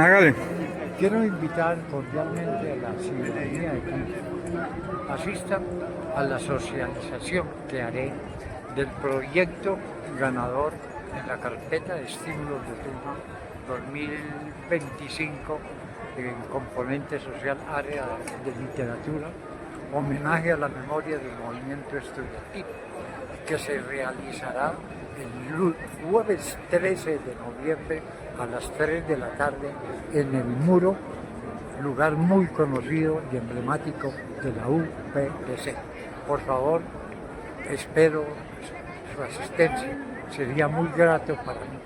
Hágale. Quiero invitar cordialmente a la ciudadanía de que asistan a la socialización que haré del proyecto ganador en la carpeta de estímulos de Tuma 2025 en componente social área de literatura, homenaje a la memoria del movimiento estudiantil, que se realizará el jueves 13 de noviembre a las 3 de la tarde en el Muro, lugar muy conocido y emblemático de la UPC. Por favor, espero su asistencia, sería muy grato para mí.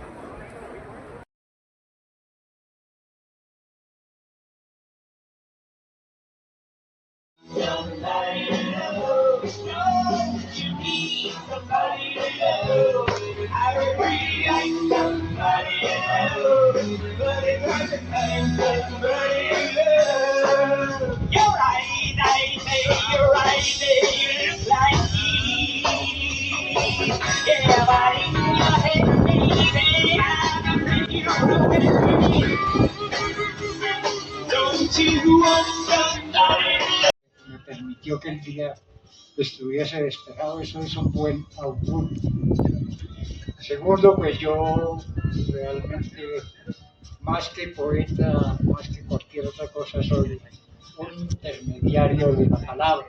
Me permitió que el día estuviese despejado, eso es un buen augurio. Segundo, pues yo realmente, más que poeta, más que cualquier otra cosa, soy un intermediario de la palabra.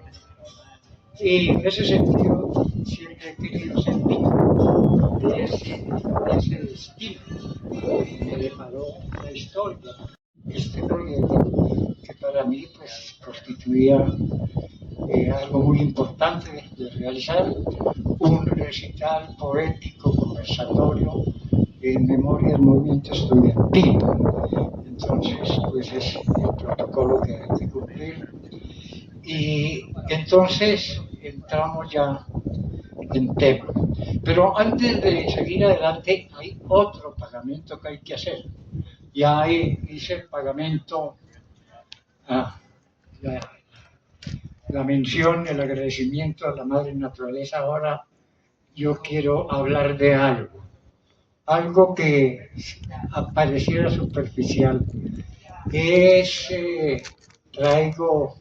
Y en ese sentido, siempre he querido sentir de ese estilo que me deparó la historia. Este proyecto, que para mí pues, constituía algo muy importante de realizar, un recital poético conversatorio en memoria del movimiento estudiantil. Entonces, pues es el protocolo que hay que cumplir. Y entonces entramos ya en tema. Pero antes de seguir adelante, hay otro pagamento que hay que hacer. Ya ahí hice el pagamento, ah, la mención, el agradecimiento a la madre naturaleza. Ahora yo quiero hablar de algo que pareciera superficial. Traigo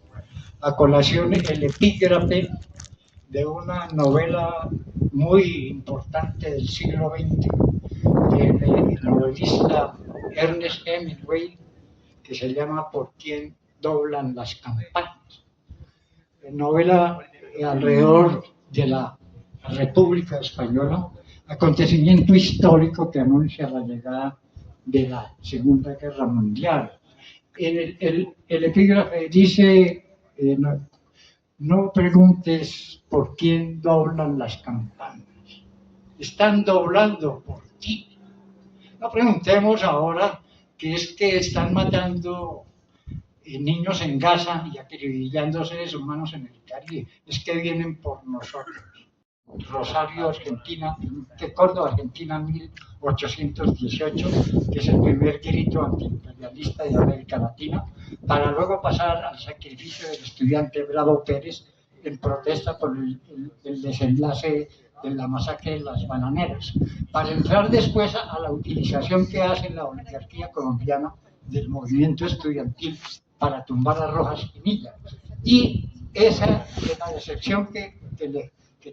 a colación el epígrafe de una novela muy importante del siglo XX, del novelista Ernest Hemingway, que se llama ¿Por quién doblan las campanas? Novela alrededor de la República Española, acontecimiento histórico que anuncia la llegada de la Segunda Guerra Mundial. El epígrafe dice, no preguntes por quién doblan las campanas, están doblando por ti. No preguntemos ahora que es que están matando niños en Gaza y acribillando seres humanos en el Caribe. Es que vienen por nosotros. Rosario, Argentina, Córdoba, Argentina, 1818, que es el primer grito antiimperialista de América Latina, para luego pasar al sacrificio del estudiante Bravo Pérez en protesta por el desenlace de la masacre de las bananeras, para entrar después a la utilización que hace la oligarquía colombiana del movimiento estudiantil para tumbar a Rojas Pinilla. Y esa es la decepción que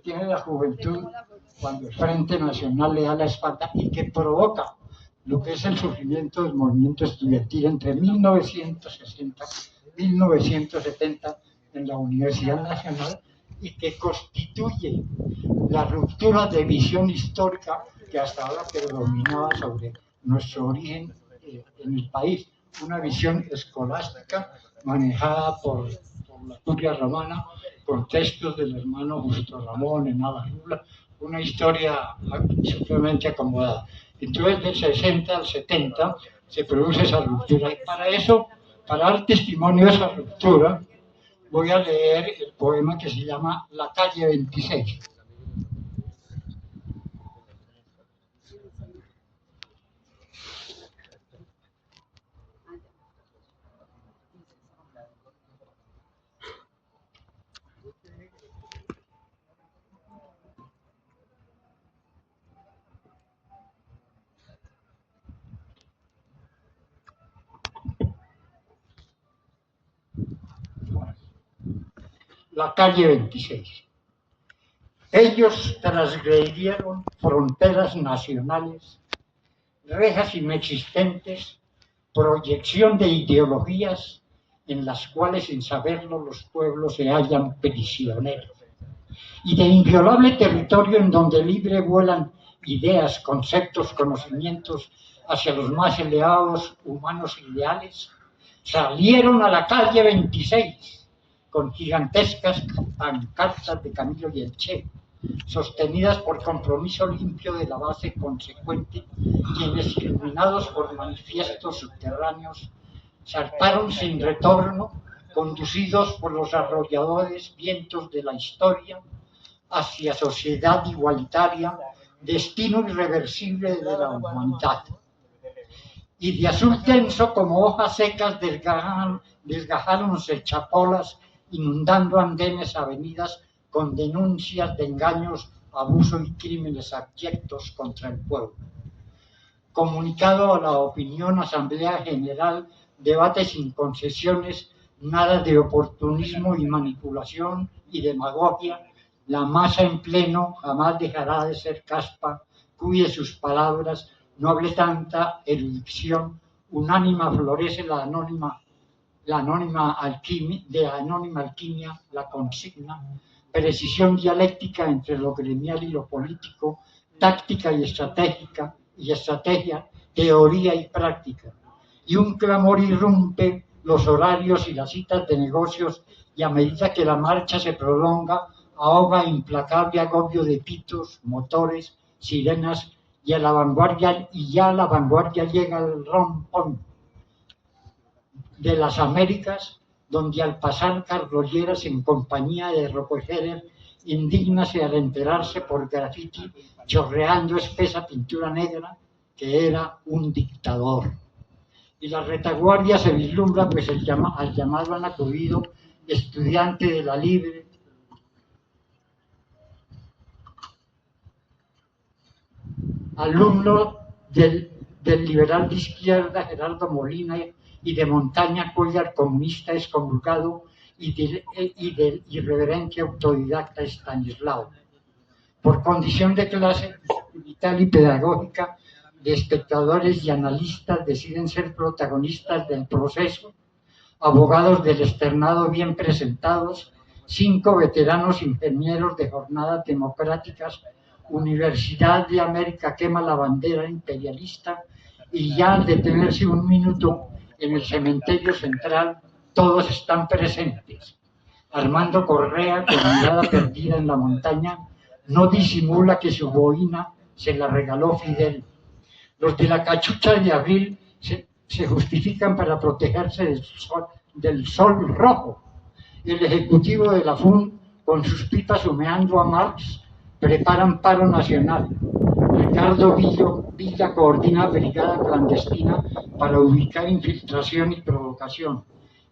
tiene la juventud cuando el Frente Nacional le da la espalda y que provoca lo que es el sufrimiento del movimiento estudiantil entre 1960 y 1970 en la Universidad Nacional, y que constituye la ruptura de visión histórica que hasta ahora predominaba sobre nuestro origen en el país, una visión escolástica manejada por la curia romana, por textos del hermano Justo Ramón en Navarrula, una historia simplemente acomodada. Entonces, del 60 al 70 se produce esa ruptura, y para eso, para dar testimonio de esa ruptura, voy a leer el poema que se llama La calle 26. la calle 26. Ellos transgredieron fronteras nacionales, rejas inexistentes, proyección de ideologías en las cuales, sin saberlo, los pueblos se hallan prisioneros, y de inviolable territorio en donde libre vuelan ideas, conceptos, conocimientos hacia los más elevados humanos ideales, salieron a la calle 26 con gigantescas pancartas de Camilo y el Che, sostenidas por compromiso limpio de la base consecuente, quienes, iluminados por manifiestos subterráneos, saltaron sin retorno, conducidos por los arrolladores vientos de la historia, hacia sociedad igualitaria, destino irreversible de la humanidad. Y de azul tenso como hojas secas desgajáronse chapolas, inundando andenes, avenidas, con denuncias de engaños, abuso y crímenes abyectos contra el pueblo. Comunicado a la opinión, Asamblea General, debate sin concesiones, nada de oportunismo y manipulación y demagogia. La masa en pleno jamás dejará de ser caspa, cuide sus palabras, no hable tanta erudición, unánima florece la anónima alquimia, la consigna, precisión dialéctica entre lo gremial y lo político, táctica y estrategia, teoría y práctica. Y un clamor irrumpe los horarios y las citas de negocios, y a medida que la marcha se prolonga, ahoga implacable agobio de pitos, motores, sirenas, y ya a la vanguardia llega el rompón de las Américas, donde al pasar carrolleras en compañía de Rockefeller, indígnase al enterarse por grafiti, chorreando espesa pintura negra, que era un dictador. Y la retaguardia se vislumbra, pues al llamado han acudido estudiante de la Libre, alumno del liberal de izquierda Gerardo Molina y de Montaña Cuellar, comunista excomulgado, y del irreverente autodidacta Estanislao. Por condición de clase vital y pedagógica, de espectadores y analistas deciden ser protagonistas del proceso, abogados del externado bien presentados, 5 veteranos ingenieros de jornadas democráticas, Universidad de América quema la bandera imperialista, y ya al detenerse un minuto en el cementerio central, todos están presentes. Armando Correa, con mirada perdida en la montaña, no disimula que su boina se la regaló Fidel. Los de la cachucha de abril se justifican para protegerse del sol rojo. El ejecutivo de la FUN, con sus pipas humeando a Marx, preparan paro nacional. Ricardo Villa coordina brigada clandestina para ubicar infiltración y provocación.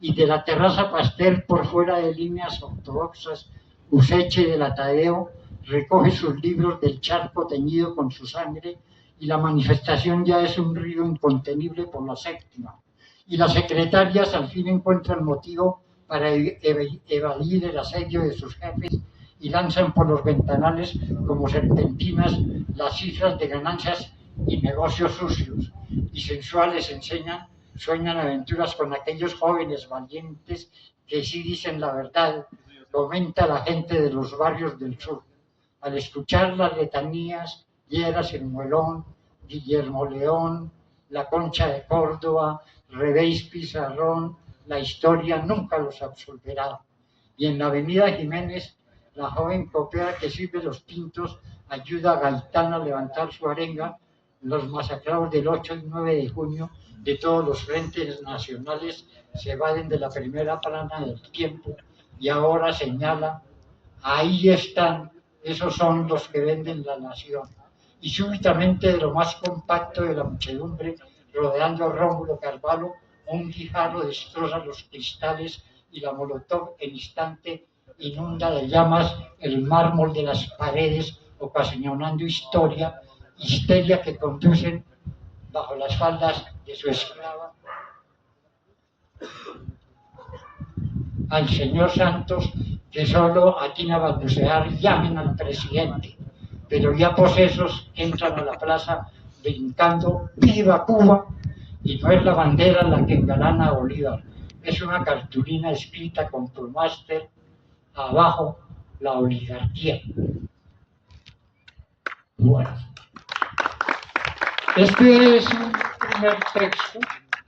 Y de la terraza Pastel, por fuera de líneas ortodoxas, Useche de la Tadeo recoge sus libros del charco teñido con su sangre, y la manifestación ya es un río incontenible por la séptima. Y las secretarias al fin encuentran motivo para evadir el asedio de sus jefes y lanzan por los ventanales como serpentinas las cifras de ganancias y negocios sucios y sensuales. Sueñan aventuras con aquellos jóvenes valientes que sí dicen la verdad, comenta la gente de los barrios del sur. Al escuchar las letanías, Lleras el Muelón, Guillermo León, la Concha de Córdoba, Revés Pizarrón, la historia nunca los absolverá. Y en la avenida Jiménez, la joven copera que sirve los tintos ayuda a Gaitán a levantar su arenga. Los masacrados del 8 y 9 de junio de todos los frentes nacionales se evaden de la primera plana del tiempo, y ahora señala: ahí están, esos son los que venden la nación. Y súbitamente, de lo más compacto de la muchedumbre, rodeando a Rómulo Carvalho, un guijarro destroza los cristales y la molotov en instante inunda de llamas el mármol de las paredes, ocasionando histeria que conducen bajo las faldas de su esclava al señor Santos que solo atina a balbucear, llamen al presidente, pero ya posesos entran a la plaza brincando ¡Viva Cuba! Y no es la bandera la que engalana a Bolívar, es una cartulina escrita con flomáster abajo, la oligarquía. Bueno, este es un primer texto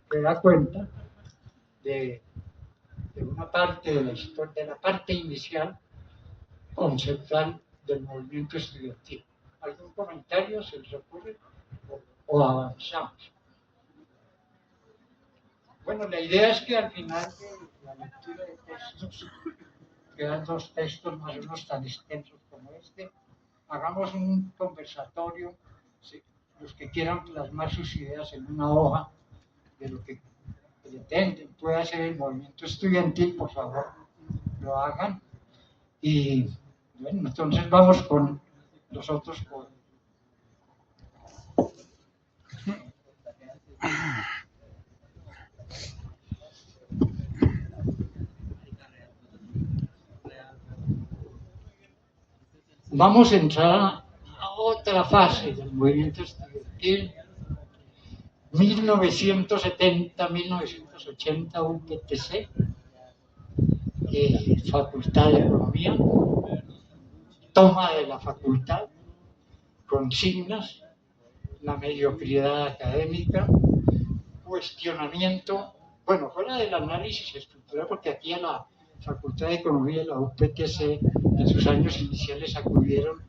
que da cuenta de una parte de la historia, de la parte inicial conceptual del movimiento estudiantil. ¿Algún comentario se les ocurre? ¿O avanzamos? Bueno, la idea es que al final de la lectura de textos, quedan dos textos más o menos tan extensos como este, hagamos un conversatorio, ¿sí? Los que quieran plasmar sus ideas en una hoja de lo que pretenden, puede hacer el movimiento estudiantil, por favor, lo hagan. Y bueno, entonces vamos con los otros. Vamos a entrar a otra fase del movimiento estudiantil. 1970-1980 UPTC, Facultad de Economía, toma de la facultad, consignas, la mediocridad académica, cuestionamiento, bueno, fuera del análisis estructural, porque aquí a la Facultad de Economía y la UPTC en sus años iniciales acudieron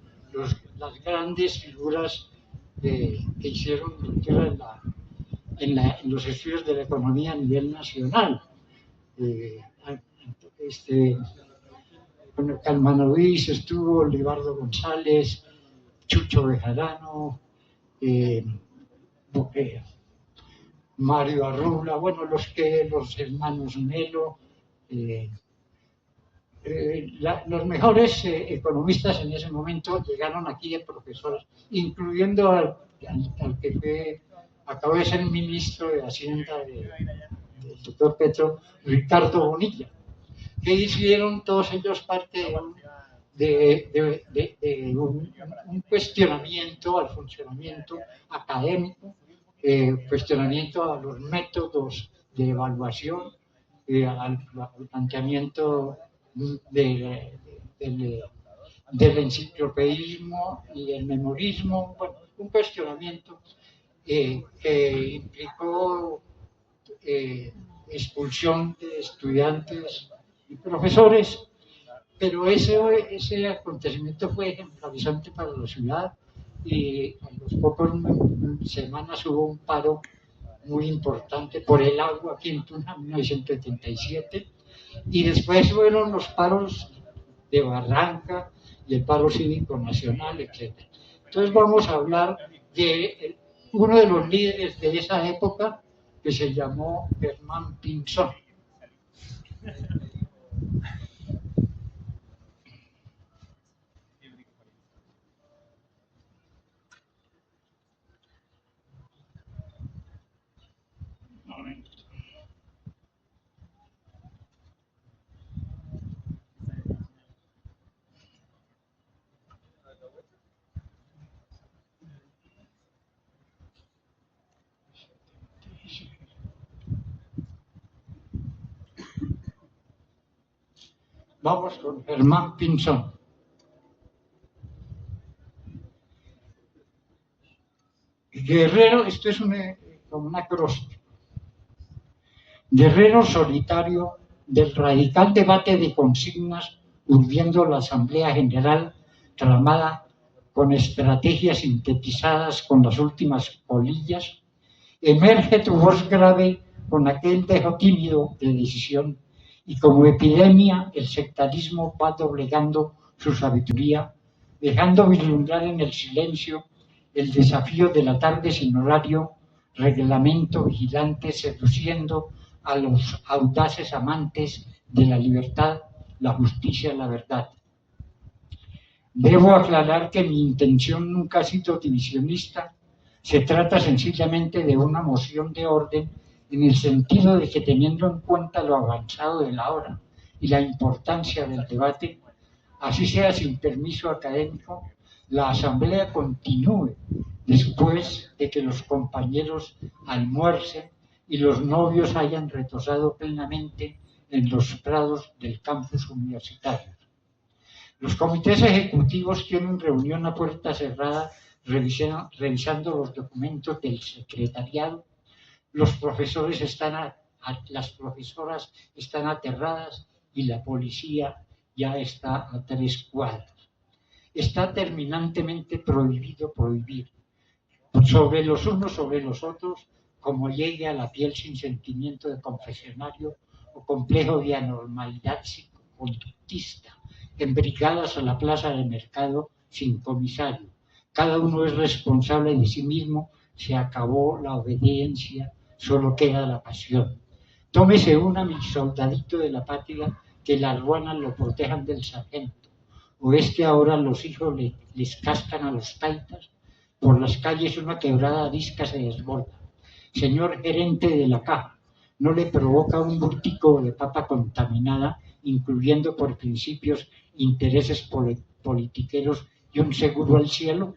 las grandes figuras que hicieron lectura en los estudios de la economía a nivel nacional. Calmano Luis estuvo, Libardo González, Chucho Bejarano, Mario Arrula, bueno, los hermanos Melo, los mejores economistas en ese momento llegaron aquí de profesores, incluyendo al que acabó de ser ministro de Hacienda del doctor Petro, Ricardo Bonilla, que hicieron todos ellos parte de un cuestionamiento al funcionamiento académico, cuestionamiento a los métodos de evaluación, al planteamiento del enciclopedismo y el memorismo, bueno, un cuestionamiento que implicó expulsión de estudiantes y profesores, pero ese acontecimiento fue ejemplarizante para la ciudad y a las pocas semanas hubo un paro muy importante por el agua aquí en Tunja en 1977, y después fueron los paros de Barranca y el paro cívico nacional, etc. Entonces vamos a hablar de uno de los líderes de esa época, que se llamó Germán Pinzón. Vamos con Germán Pinzón. Guerrero, esto es como un acróstico. Guerrero solitario del radical debate de consignas urdiendo la Asamblea General tramada con estrategias sintetizadas con las últimas polillas, emerge tu voz grave con aquel dejo tímido de decisión, y como epidemia el sectarismo va doblegando su sabiduría, dejando vislumbrar en el silencio el desafío de la tarde sin horario, reglamento vigilante seduciendo a los audaces amantes de la libertad, la justicia y la verdad. Debo aclarar que mi intención nunca ha sido divisionista. Se trata sencillamente de una moción de orden en el sentido de que, teniendo en cuenta lo avanzado de la hora y la importancia del debate, así sea sin permiso académico, la asamblea continúe después de que los compañeros almuercen y los novios hayan retosado plenamente en los prados del campus universitario. Los comités ejecutivos tienen reunión a puerta cerrada revisando los documentos del secretariado. Las profesoras están aterradas y la policía ya está a 3 cuadras. Está terminantemente prohibido prohibir sobre los unos sobre los otros, como llegue a la piel sin sentimiento de confesionario o complejo de anormalidad psicoconductista, en brigadas a la plaza del mercado sin comisario. Cada uno es responsable de sí mismo, se acabó la obediencia, solo queda la pasión. Tómese una, mi soldadito de la patria, que las ruanas lo protejan del sargento. ¿O es que ahora los hijos les cascan a los taitas? Por las calles una quebrada arisca se desborda. Señor gerente de la caja, ¿no le provoca un burtico de papa contaminada, incluyendo por principios, intereses politiqueros y un seguro al cielo?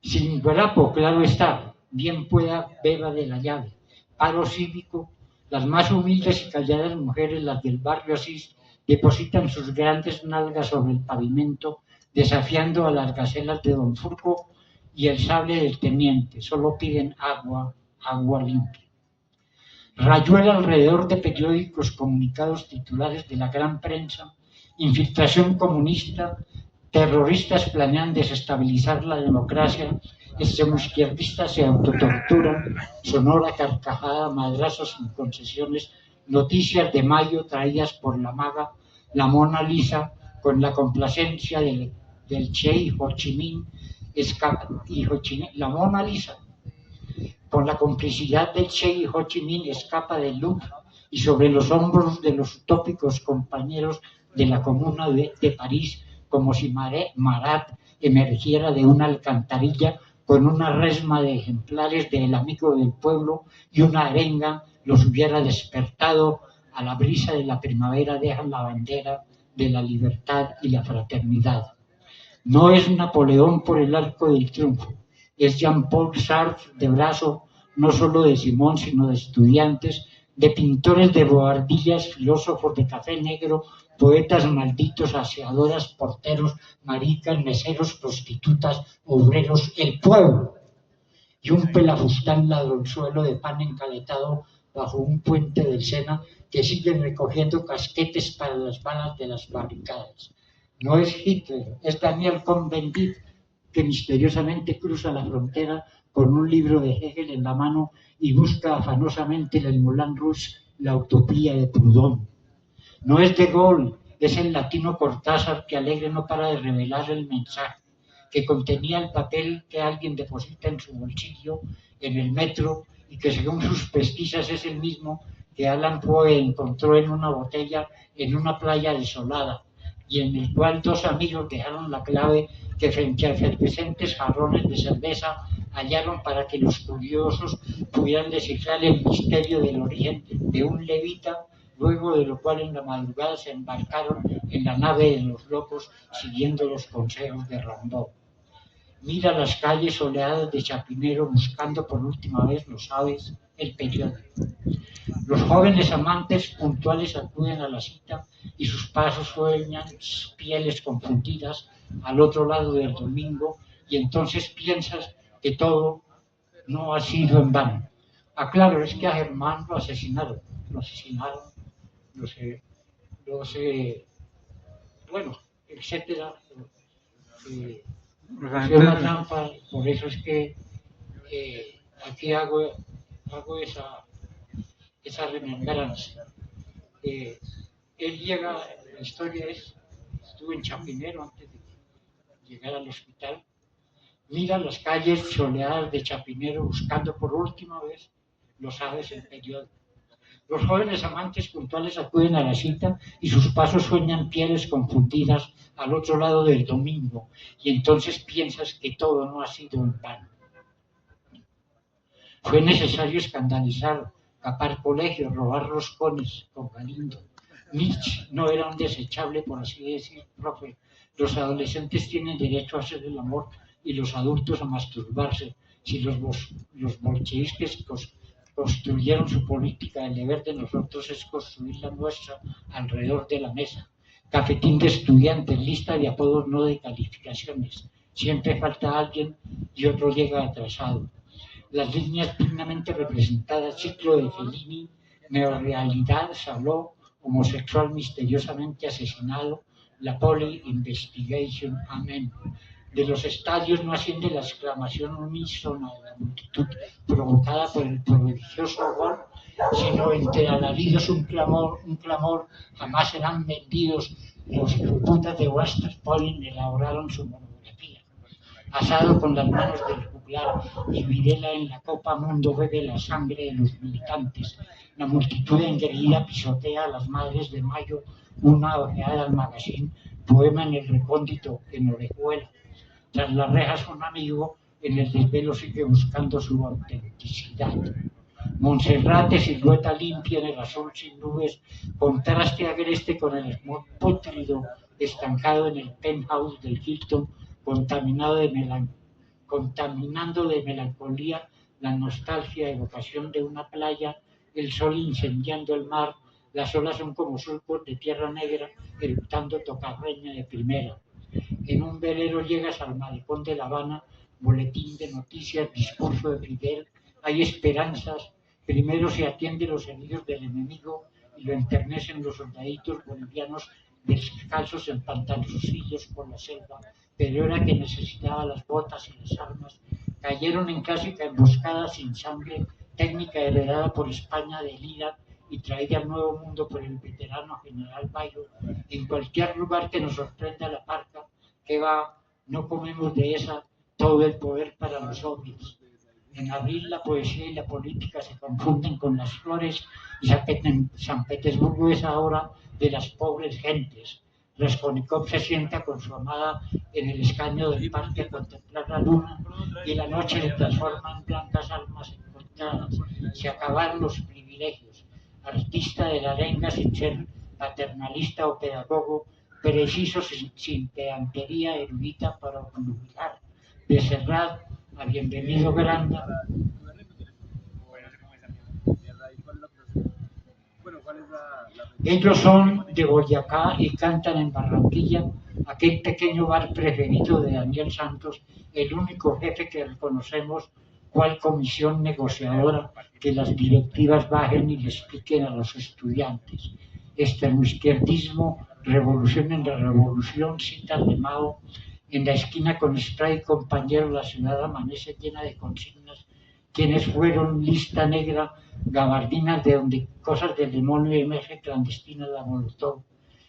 Sin guarapo, claro está, bien pueda beba de la llave. Paro cívico, las más humildes y calladas mujeres, las del barrio Asís, depositan sus grandes nalgas sobre el pavimento, desafiando a las gacelas de Don Furco y el sable del teniente. Solo piden agua, agua limpia. Rayuela alrededor de periódicos, comunicados, titulares de la gran prensa, infiltración comunista, terroristas planean desestabilizar la democracia, extremoizquierdistas se autotorturan, sonora carcajada, madrazos sin concesiones, noticias de mayo traídas por la maga, la Mona Lisa, con la complacencia del Che Ho Chi Minh, la Mona Lisa, con la complicidad del Che Ho Chi Minh, escapa del Louvre y sobre los hombros de los utópicos compañeros de la Comuna de París, como si Marat emergiera de una alcantarilla con una resma de ejemplares del Amigo del Pueblo y una arenga los hubiera despertado a la brisa de la primavera, dejan la bandera de la libertad y la fraternidad. No es Napoleón por el arco del triunfo, es Jean-Paul Sartre de brazo, no solo de Simón, sino de estudiantes, de pintores de bohardillas, filósofos de café negro, poetas malditos, aseadoras, porteros, maricas, meseros, prostitutas, obreros, el pueblo. Y un pelafustán ladronzuelo de pan encaletado bajo un puente del Sena que sigue recogiendo casquetes para las balas de las barricadas. No es Hitler, es Daniel Cohn-Bendit, que misteriosamente cruza la frontera con un libro de Hegel en la mano y busca afanosamente en el Moulin Rouge la utopía de Proudhon. No es De Gaulle, es el latino Cortázar que alegre no para de revelar el mensaje, que contenía el papel que alguien deposita en su bolsillo en el metro y que según sus pesquisas es el mismo que Alan Poe encontró en una botella en una playa desolada y en el cual 2 amigos dejaron la clave que frente a efervescentes jarrones de cerveza hallaron para que los curiosos pudieran descifrar el misterio del origen de un levita, luego de lo cual en la madrugada se embarcaron en la nave de los locos siguiendo los consejos de Rimbaud. Mira las calles soleadas de Chapinero buscando por última vez, lo sabes, el periódico. Los jóvenes amantes puntuales acuden a la cita y sus pasos sueñan pieles confundidas al otro lado del domingo y entonces piensas que todo no ha sido en vano. Claro, es que a Germán lo asesinaron, bueno, etcétera. Fue una trampa, por eso es que aquí hago esa remembranza. Él llega, la historia es, estuvo en Chapinero antes de llegar al hospital, mira las calles soleadas de Chapinero buscando por última vez, lo sabes, el periódico. Los jóvenes amantes puntuales acuden a la cita y sus pasos sueñan pieles confundidas al otro lado del domingo y entonces piensas que todo no ha sido en vano. Fue necesario escandalizar, capar colegios, robar roscones con Galindo. Nietzsche no era un desechable, por así decir, profe. Los adolescentes tienen derecho a hacer el amor y los adultos a masturbarse. Si los bolcheviques construyeron su política, el deber de nosotros es construir la nuestra alrededor de la mesa. Cafetín de estudiantes, lista de apodos, no de calificaciones. Siempre falta alguien y otro llega atrasado. Las líneas dignamente representadas, ciclo de Fellini, neorrealidad, Saló, homosexual misteriosamente asesinado, la Poli Investigation, amén. De los estadios no asciende la exclamación unísona de la multitud provocada por el prodigioso gol, sino entre alaridos un clamor, jamás serán vendidos. Los putas de Western Point elaboraron su monografía. Asado con las manos del juglar y Videla en la copa, mundo bebe la sangre de los militantes. La multitud engreída pisotea a las madres de mayo, una ojeada al magazine, poema en el recóndito, en Orejuela. Tras las rejas un amigo, en el desvelo sigue buscando su autenticidad. Monserrate, silueta limpia en el azul sin nubes, contraste agreste con el smog pútrido estancado en el penthouse del Hilton, contaminando de melancolía la nostalgia, evocación de una playa, el sol incendiando el mar, las olas son como surcos de tierra negra, eructando tocarreña de primera. En un velero llegas al malecón de La Habana, boletín de noticias, discurso de Fidel, hay esperanzas, primero se atiende los heridos del enemigo y lo enternecen los soldaditos bolivianos descalzos en pantaloncillos por la selva, pero era que necesitaba las botas y las armas, cayeron en clásica emboscada sin sangre, técnica heredada por España de Lira y traída al Nuevo Mundo por el veterano general Bayo. En cualquier lugar que nos sorprenda la parca, que va, no comemos de esa, todo el poder para los hombres. En abril la poesía y la política se confunden con las flores y San Petersburgo es ahora de las pobres gentes. Raskolnikov se sienta con su amada en el escaño del parque a contemplar la luna y la noche se transforma en blancas almas encontradas. Se acabaron los privilegios. Artista de la arenga sin ser paternalista o pedagogo, preciso sin pedantería erudita para obnubilar. De Serrat a Bienvenido Granda. Ellos son de Boyacá y cantan en Barranquilla, aquel pequeño bar preferido de Daniel Santos, el único jefe que reconocemos, cual comisión negociadora, que las directivas bajen y le expliquen a los estudiantes. Externoizquierdismo, revolución en la revolución, citas de Mao. En la esquina con spray compañero, la ciudad amanece llena de consignas. Quienes fueron lista negra, gabardinas de donde cosas del demonio emerge clandestina la Molotov,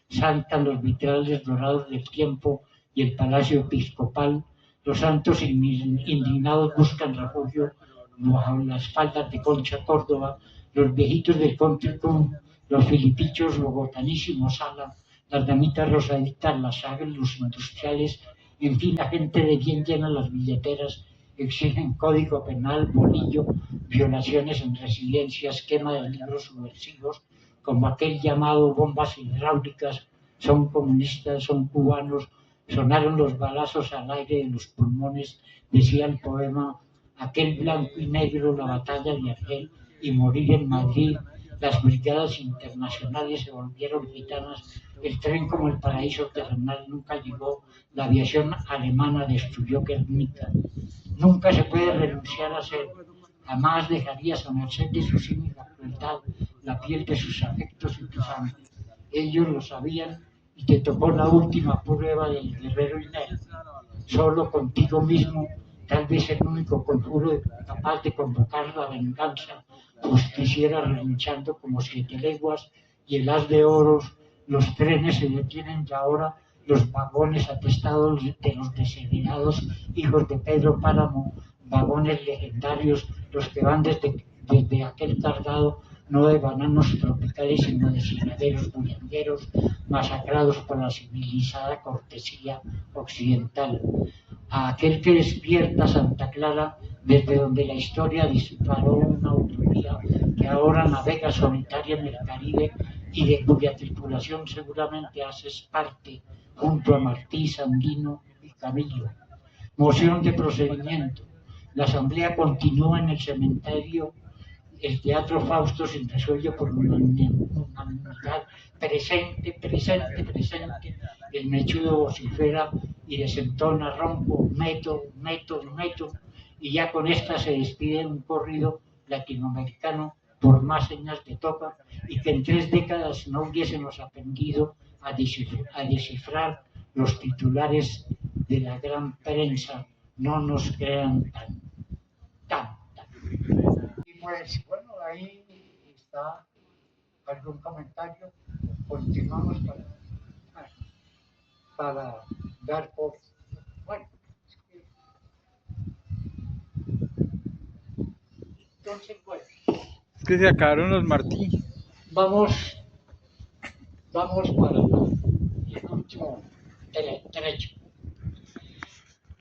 saltan los vitrales dorados del tiempo y el palacio episcopal. Los santos indignados buscan refugio bajo las faldas de Concha Córdoba, los viejitos del country club, los filipichos, bogotanísimos Sala, las damitas rosaditas, las sagas, los industriales, en fin, la gente de bien llena las billeteras, exigen código penal, bolillo, violaciones en residencias, quema de libros subversivos, como aquel llamado bombas hidráulicas, son comunistas, son cubanos, sonaron los balazos al aire de los pulmones, decía el poema, aquel blanco y negro, la batalla de Argel y morir en Madrid, las brigadas internacionales se volvieron gitanas, el tren como el paraíso terrenal nunca llegó, la aviación alemana destruyó Guernica. Nunca se puede renunciar a ser, jamás dejarías a merced de su cínica crueldad la piel de sus afectos y tu sangre. Ellos lo sabían y te tocó la última prueba del guerrero inerte. Solo contigo mismo, tal vez el único conjuro capaz de convocar la venganza, justiciera relinchando como 7 leguas y el haz de oros, los trenes se detienen ya ahora, los vagones atestados de los desheredados hijos de Pedro Páramo, vagones legendarios, los que van desde aquel cargado no de bananos tropicales, sino de cigaderos bullangueros, masacrados por la civilizada cortesía occidental. A aquel que despierta Santa Clara desde donde la historia disparó una utopía que ahora navega solitaria en el Caribe y de cuya tripulación seguramente haces parte junto a Martí, Sandino y Camilo. Moción de procedimiento. La asamblea continúa en el cementerio el Teatro Fausto sin resuello por unanimidad. Presente, presente, presente. El mechudo vocifera y desentona ronco, meto, meto, meto. Y ya con esta se despide un corrido latinoamericano por más señas de toca y que en 3 décadas no hubiésemos aprendido a descifrar los titulares de la gran prensa. No nos crean tan. Y pues bueno, ahí está algún comentario. Continuamos para dar por... Bueno, entonces bueno. Es que se acabaron los Martí. Vamos para el último trecho.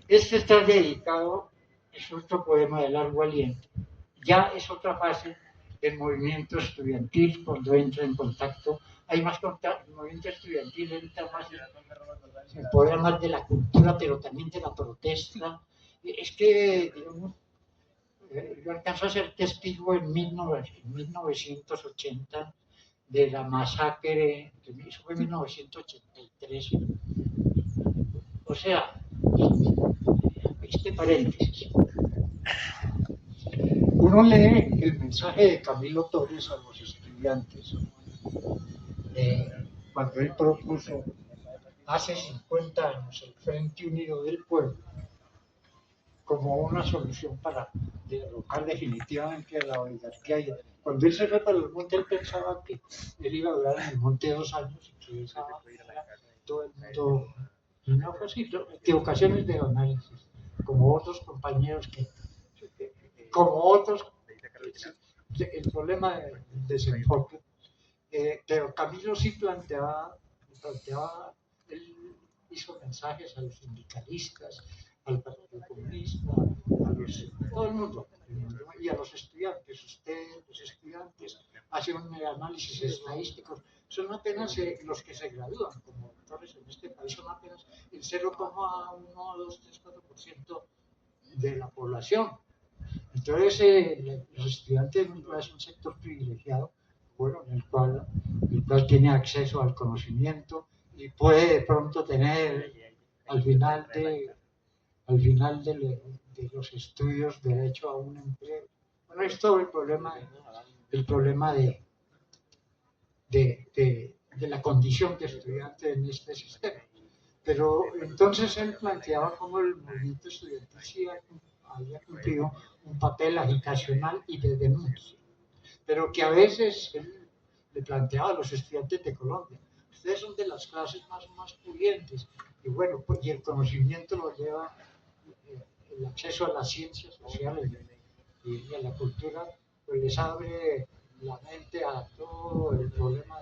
Este está dedicado, es otro poema de largo aliento. Ya es otra fase del movimiento estudiantil cuando entra en contacto. Hay más contacto, el movimiento estudiantil entra más en poemas de la cultura, pero también de la protesta. Es que, digamos, yo alcanzo a ser testigo en 1980 de la masacre, eso fue en 1983. O sea, este paréntesis. Uno lee el mensaje de Camilo Torres a los estudiantes cuando él propuso hace 50 años el Frente Unido del Pueblo como una solución para derrocar definitivamente a la oligarquía. Cuando él se fue para el monte, él pensaba que él iba a durar en el monte 2 años y que esa todo el mundo. No fue así, equivocaciones de análisis, como otros compañeros como otros, el problema del desenfoque. Pero Camilo sí planteaba, él hizo mensajes a los sindicalistas, al Partido Comunista, todo el mundo, y a los estudiantes. Ustedes, los estudiantes, hacen un análisis estadístico. Son apenas los que se gradúan como doctores en este país, son apenas el 0,1, 2, 3, 4% de la población. Entonces, los estudiantes es un sector privilegiado, bueno, en el cual tiene acceso al conocimiento y puede de pronto tener al final de los estudios derecho a un empleo. Bueno, es todo el problema de la condición de estudiante en este sistema. Pero entonces él planteaba cómo el movimiento estudiantil sí había cumplido un papel agitacional y de denuncia, pero que a veces él le planteaba a los estudiantes de Colombia: ustedes son de las clases más pudientes, y bueno, pues, y el conocimiento lo lleva, el acceso a las ciencias sociales y a la cultura, pues les abre la mente a todo el problema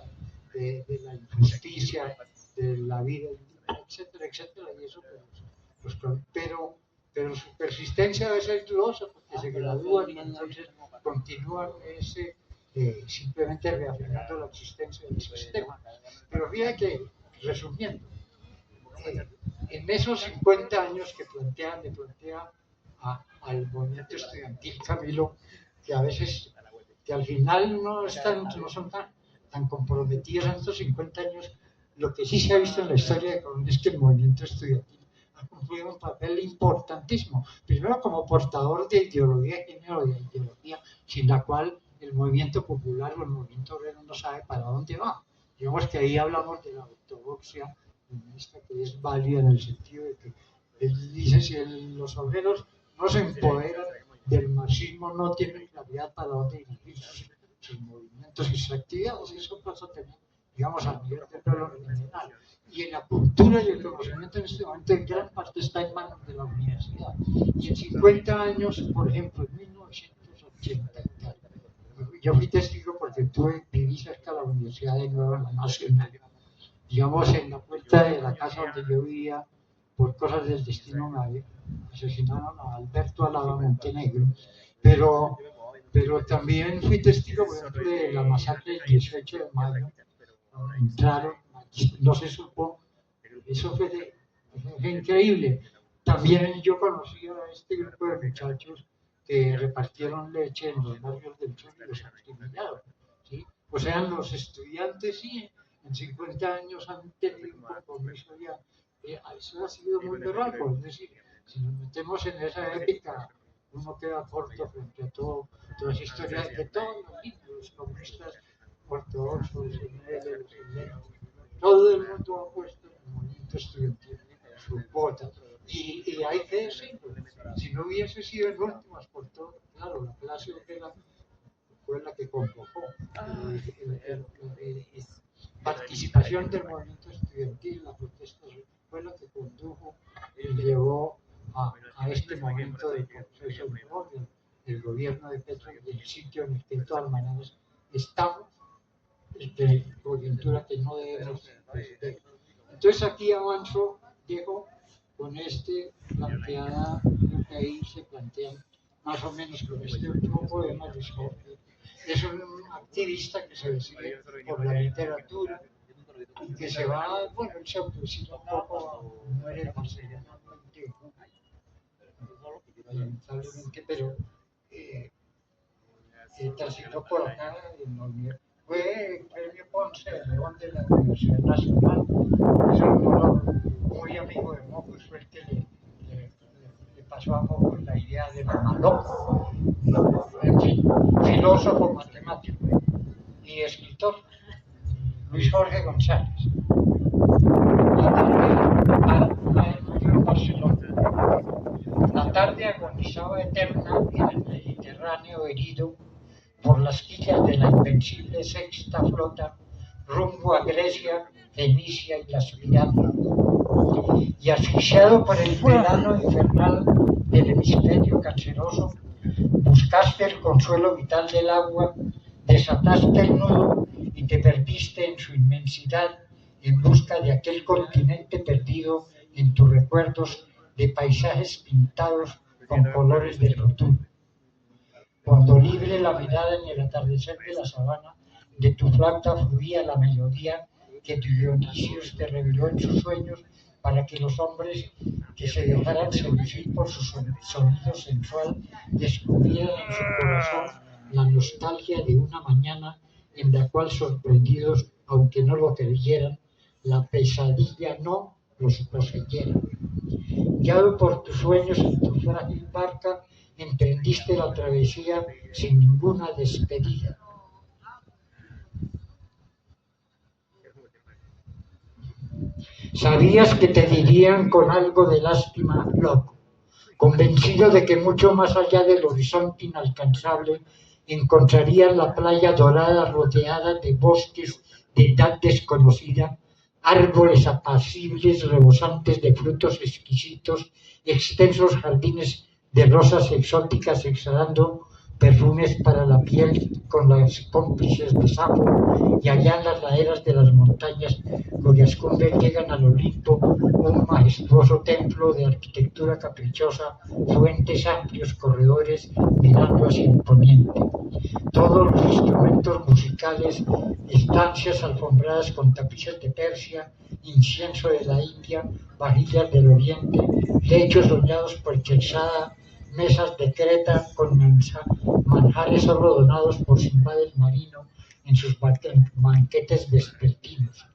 de la injusticia, de la vida, etcétera, etcétera, y eso pero su persistencia a veces es dudosa porque se gradúan y entonces continúan simplemente reafirmando la existencia del sistema. Pero fíjate que, resumiendo, en esos 50 años que le plantea al movimiento estudiantil Camilo, que a veces, que al final no son tan comprometidos en estos 50 años. Lo que sí se ha visto en la historia de Colombia es que el movimiento estudiantil ha cumplido un papel importantísimo, primero como portador de ideología de género, de ideología sin la cual el movimiento popular o el movimiento obrero no sabe para dónde va. Digamos que ahí hablamos de la ortodoxia feminista, que es válida en el sentido de que él dice: si los obreros no se empoderan del marxismo, no tienen claridad para dónde dirigir sus movimientos y sus actividades. Eso pasa también, digamos, a nivel de pueblo general. Y en la cultura y el conocimiento en este momento en gran parte está en manos de la universidad. Y en 50 años, por ejemplo, en 1980, yo fui testigo porque viví cerca de la Universidad de Nueva Nacional. Digamos, en la puerta de la casa donde yo vivía, por cosas del destino me asesinaron a Alberto Alaba Montenegro, pero también fui testigo, por ejemplo, de la masacre del 18 de mayo. Entraron, no se supo, eso fue increíble. También yo conocí a este grupo de muchachos que repartieron leche en los barrios del sur y los exterminaron, ¿sí? O sea, los estudiantes sí, en 50 años han tenido un compromiso ya. Eso ha sido muy berraco, es decir, si nos metemos en esa épica, uno queda corto frente a todas las historias de todos los comunistas ortodoxos, los helenos, todo el mundo ha puesto en el movimiento estudiantil su cuota. Y hay que decirlo, si no hubiese sido en últimas por todo, claro, la clase obrera fue la que convocó. Participación del movimiento estudiantil, la protesta fue la que condujo y llevó a este momento de proceso del gobierno de Petro y el sitio en el que de todas maneras estamos, de coyuntura que no debemos perder. Entonces aquí avanzo, Diego, con planteada, lo que ahí se plantean más o menos con este último poema de Jorge. Es un activista que se decide por la literatura y que se va, bueno, él se autocita un poco, muere en Barcelona, lamentablemente, pero transitó por acá en la universidad. Fue el premio Ponce de León de la Universidad Nacional. Es un honor, muy amigo de Mocus, fue el que le pasó a Mocus la idea de Mamaloco, en fin, filósofo, matemático y escritor, Luis Jorge González. En Barcelona. La tarde agonizaba eterna en el Mediterráneo herido por las quillas de la invencible sexta flota rumbo a Grecia, Fenicia y las pirámides. Y asfixiado por el verano infernal del hemisferio canceroso, buscaste el consuelo vital del agua, desataste el nudo y te perdiste en su inmensidad en busca de aquel continente perdido en tus recuerdos de paisajes pintados con colores del futuro. Cuando libre la mirada en el atardecer de la sabana, de tu flauta fluía la melodía que Dionisios te reveló en sus sueños para que los hombres que se dejaran seducir por su sonido sensual descubrieran en su corazón la nostalgia de una mañana en la cual, sorprendidos, aunque no lo creyeran, la pesadilla no los poseyera. Guiado por tus sueños en tu frágil barca, emprendiste la travesía sin ninguna despedida. Sabías que te dirían con algo de lástima, loco, convencido de que mucho más allá del horizonte inalcanzable encontrarías la playa dorada rodeada de bosques de edad desconocida, árboles apacibles rebosantes de frutos exquisitos, extensos jardines de rosas exóticas exhalando perfumes para la piel con las cómplices de Safo, y allá en las laderas de las montañas cuyas cumbres llegan al Olimpo, un majestuoso templo de arquitectura caprichosa, fuentes, amplios corredores mirando hacia el poniente. Todos los instrumentos musicales, estancias alfombradas con tapices de Persia, incienso de la India, vajillas del Oriente, lechos soñados por Cherzada, mesas de Creta con manjares donados por Sinbad el marino en sus banquetes vespertinos.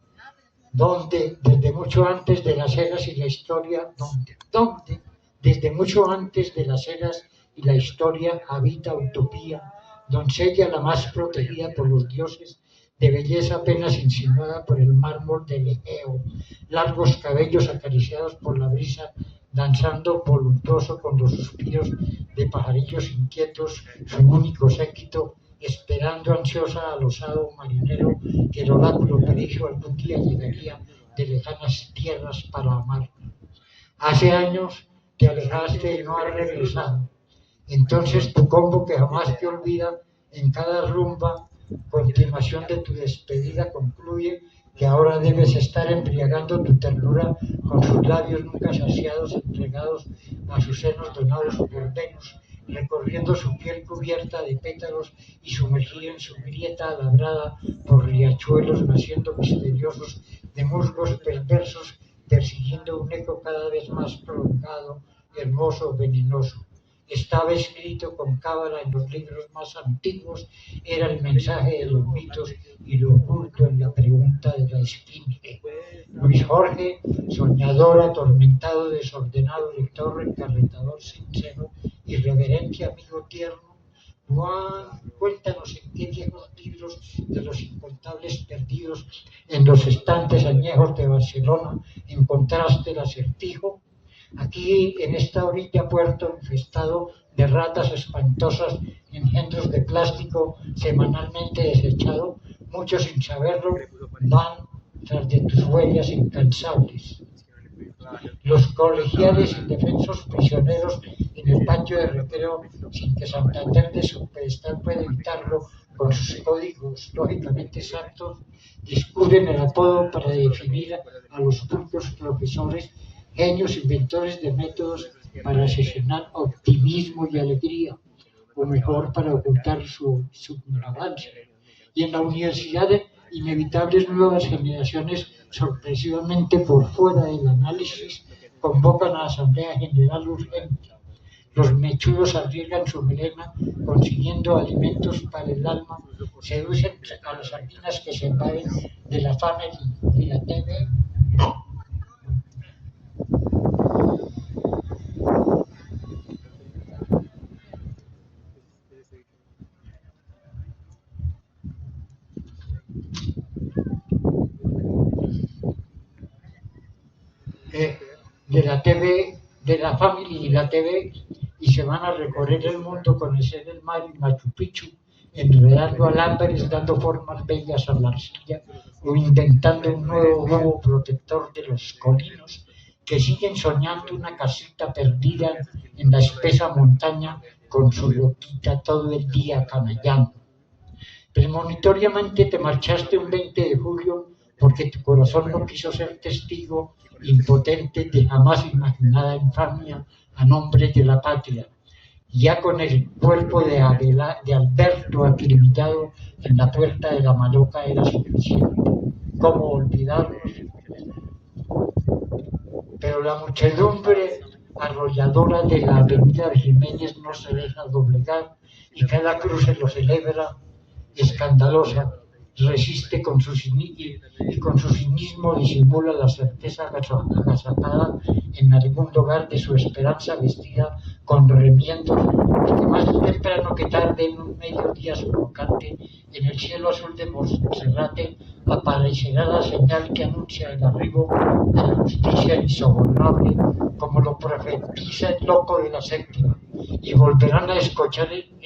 Donde, desde mucho antes de las eras y la historia, donde, desde mucho antes de las eras y la historia habita Utopía, doncella la más protegida por los dioses, de belleza apenas insinuada por el mármol del Egeo, largos cabellos acariciados por la brisa, danzando voluptuoso con los suspiros de pajarillos inquietos, su único séquito, esperando ansiosa al osado marinero que el oráculo predijo algún día llegaría de lejanas tierras para amar. Hace años te alejaste y no has regresado. Entonces tu combo que jamás te olvida, en cada rumba, continuación de tu despedida concluye que ahora debes estar embriagando tu ternura con sus labios nunca saciados, entregados a sus senos donados por Venus, recorriendo su piel cubierta de pétalos y sumergida en su grieta labrada por riachuelos naciendo misteriosos de musgos perversos, persiguiendo un eco cada vez más prolongado, hermoso, venenoso. Estaba escrito con cábala en los libros más antiguos, era el mensaje de los mitos y lo oculto en la pregunta de la esfinge. Luis Jorge, soñador, atormentado, desordenado, lector, encarretador, sincero, irreverente, amigo tierno. Juan, cuéntanos en qué viejos libros de los incontables perdidos en los estantes añejos de Barcelona encontraste el acertijo. Aquí, en esta orilla puerto infestado de ratas espantosas, engendros de plástico semanalmente desechado, muchos sin saberlo van tras de tus huellas incansables. Los colegiales indefensos prisioneros en el patio de recreo, sin que Santander de su pedestal pueda evitarlo con sus códigos lógicamente exactos, discuten el apodo para definir a los propios profesores, genios inventores de métodos para asesinar optimismo y alegría, o mejor, para ocultar su ignorancia. Y en la universidad, inevitables nuevas generaciones, sorpresivamente por fuera del análisis, convocan a la Asamblea General urgente. Los mechudos arriesgan su melena consiguiendo alimentos para el alma, seducen a las sardinas que se evaden de la Family y la TV. De la TV, de la Family y la TV, y se van a recorrer el mundo, conocer el mar y Machu Picchu, enredando alambres, dando formas bellas a la arcilla, o inventando un nuevo globo protector de los colinos, que siguen soñando una casita perdida en la espesa montaña con su loquita todo el día canallando. Premonitoriamente te marchaste un 20 de julio porque tu corazón no quiso ser testigo impotente de jamás imaginada infamia a nombre de la patria. Ya con el cuerpo de Alberto acribillado en la puerta de la maloca era suficiente. ¿Cómo olvidarlos? Pero la muchedumbre arrolladora de la avenida Jiménez no se deja doblegar y cada cruce lo celebra escandalosa, resiste y con su cinismo disimula la certeza agazapada en algún lugar de su esperanza vestida con remiendos, porque más temprano que tarde en un mediodía sofocante en el cielo azul de Monserrate aparecerá la señal que anuncia el arribo de la justicia insobornable, como lo profetiza el loco de la séptima, y volverán a escuchar el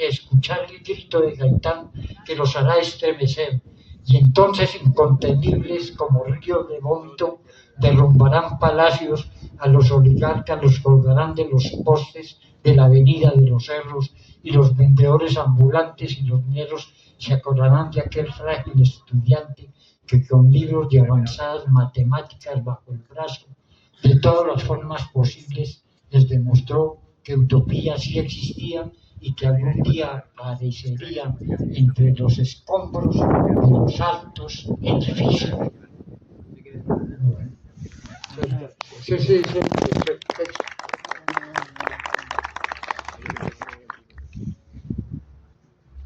grito de Gaitán que los hará estremecer, y entonces incontenibles como ríos de vómito derrumbarán palacios, a los oligarcas los colgarán de los postes de la avenida de los cerros, y los vendedores ambulantes y los ñeros se acordarán de aquel frágil estudiante que con libros de avanzadas matemáticas bajo el brazo, de todas las formas posibles, les demostró que utopía sí existía y que algún día aparecería entre los escombros de los altos edificios. Sí.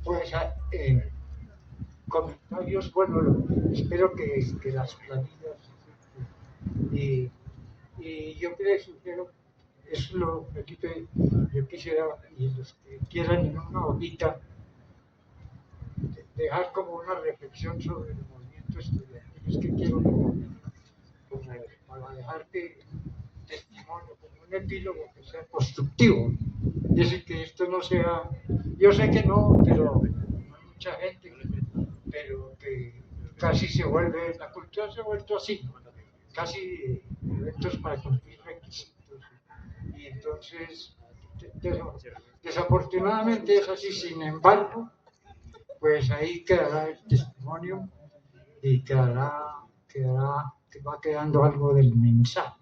Pues comentarios, bueno, espero que las planillas y yo sugiero, es lo que yo quisiera, y los que quieran en una hojita, dejar como una reflexión sobre el movimiento estudiantil. Es que quiero como para dejarte testimonio, como un epílogo que sea constructivo. Es decir, que esto no sea, yo sé que no, pero hay mucha gente, pero que casi se vuelve, la cultura se ha vuelto así, casi eventos para cumplir requisitos. Y entonces, desafortunadamente es así. Sin embargo, pues ahí quedará el testimonio y quedará te va quedando algo del mensaje.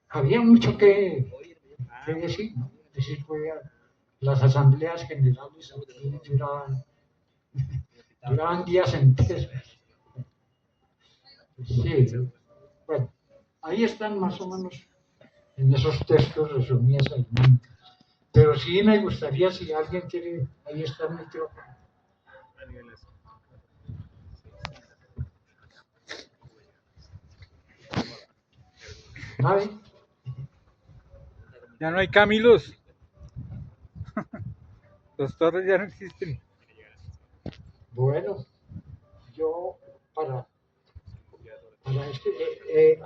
Había mucho que decir, ¿no? Decir, las asambleas generales aquí duraban días enteros. Sí, bueno, ahí están más o menos en esos textos resumidas las dinámicas. Pero sí me gustaría, si alguien quiere, ahí está el micrófono. ¿Nadie? Ya no hay Camilos. Los Torres ya no existen. Bueno, yo para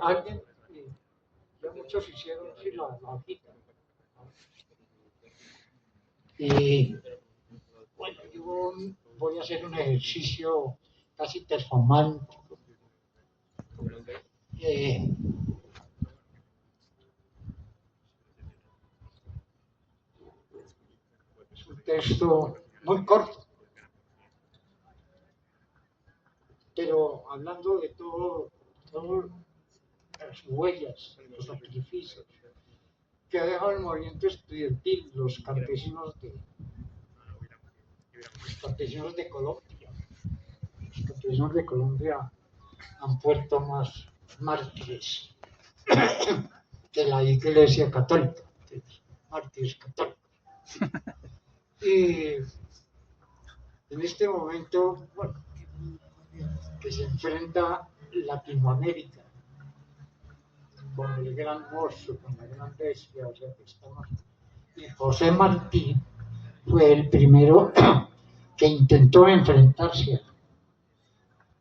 alguien, ya muchos hicieron sí, la cita. Y bueno, yo voy a hacer un ejercicio casi performático. Es un texto muy corto, pero hablando de todo las huellas, los sacrificios que ha dejado el movimiento estudiantil, los campesinos de Colombia. Los campesinos de Colombia han puesto más mártires de la Iglesia Católica, de los mártires católicos. Y en este momento, bueno, que se enfrenta Latinoamérica con el gran monstruo, con la gran bestia, o sea que estamos. Y José Martí fue el primero que intentó enfrentarse.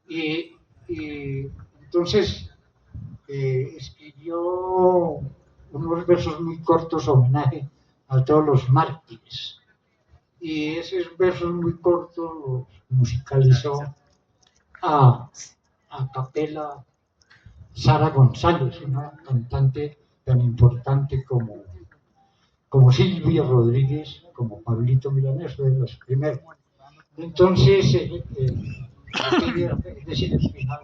Y entonces escribió unos versos muy cortos, homenaje a todos los mártires. Y esos versos muy cortos los musicalizó a capela Sara González, una cantante tan importante como Silvio Rodríguez, como Pablito Milanés, fue de los primeros. Entonces, es decir, el final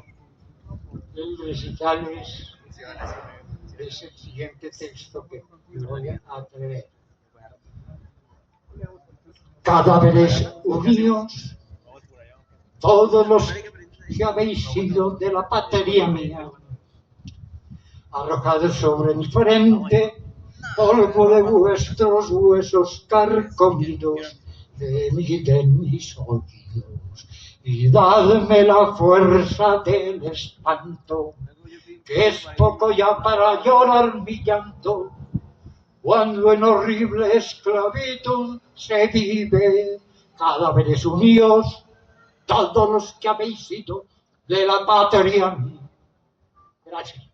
del recital es el siguiente texto que me voy a atrever. Cadáveres unidos, todos los que habéis sido de la patria mía, arrojados sobre mi frente, polvo de vuestros huesos carcomidos, de mis oídos, y dadme la fuerza del espanto, que es poco ya para llorar mi llanto, cuando en horrible esclavitud se vive. Cadáveres unidos, todos los que habéis sido de la patria mía. Gracias.